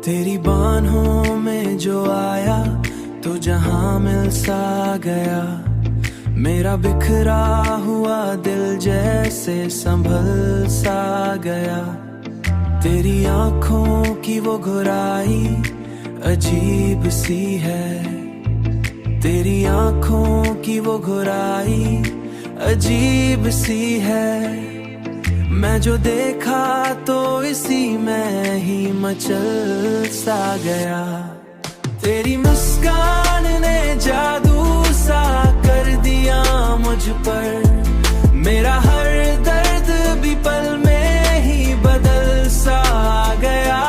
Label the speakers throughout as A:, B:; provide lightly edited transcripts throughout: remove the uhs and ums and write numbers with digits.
A: तेरी बाहों में जो आया तो जहां मिल सा गया। मेरा बिखरा हुआ दिल जैसे संभल सा गया। तेरी आंखों की वो घुराई अजीब सी है। तेरी आंखों की वो घुराई अजीब सी है। मैं जो देखा तो इसी में ही मचल सा गया। तेरी मुस्कान ने जादू सा कर दिया मुझ पर। मेरा हर दर्द भी पल में ही बदल सा गया।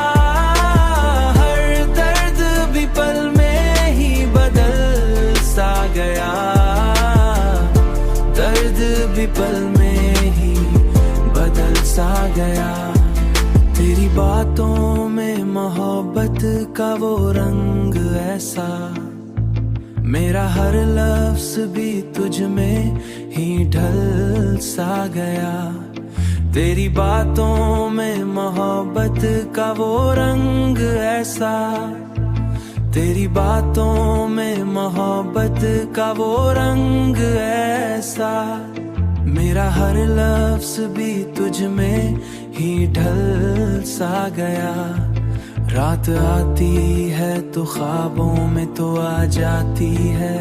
A: हर दर्द भी पल में ही बदल सा गया। दर्द भी पल में ही बदल सा गया। तेरी बातों में मोहब्बत का वो रंग ऐसा। मेरा हर लफ्ज भी तुझ में ही ढल सा गया। तेरी बातों में मोहब्बत का वो रंग ऐसा। तेरी बातों में मोहब्बत का वो रंग ऐसा। मेरा हर लफ्ज भी तुझ में ही ढल सा गया। रात आती है तो ख्वाबों में तो आ जाती है।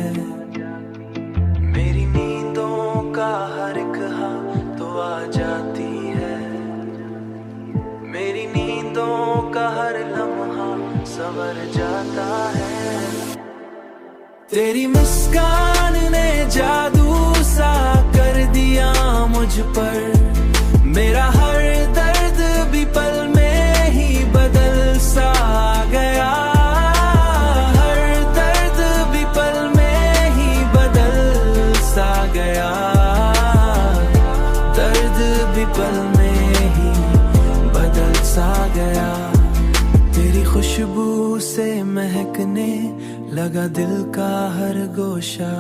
A: मेरी नींदों का हर एक हाल तो आ जाती है। मेरी नींदों का हर लम्हा संवर जाता है। तेरी मुस्कान ने जादू सा कर दिया मुझ पर। मेरा हर दर्द भी पल में ही बदल सा गया। हर दर्द भी पल में ही बदल सा गया। दर्द भी पल में ही बदल सा गया। तेरी खुशबू से महकने लगा दिल का हर गोशा।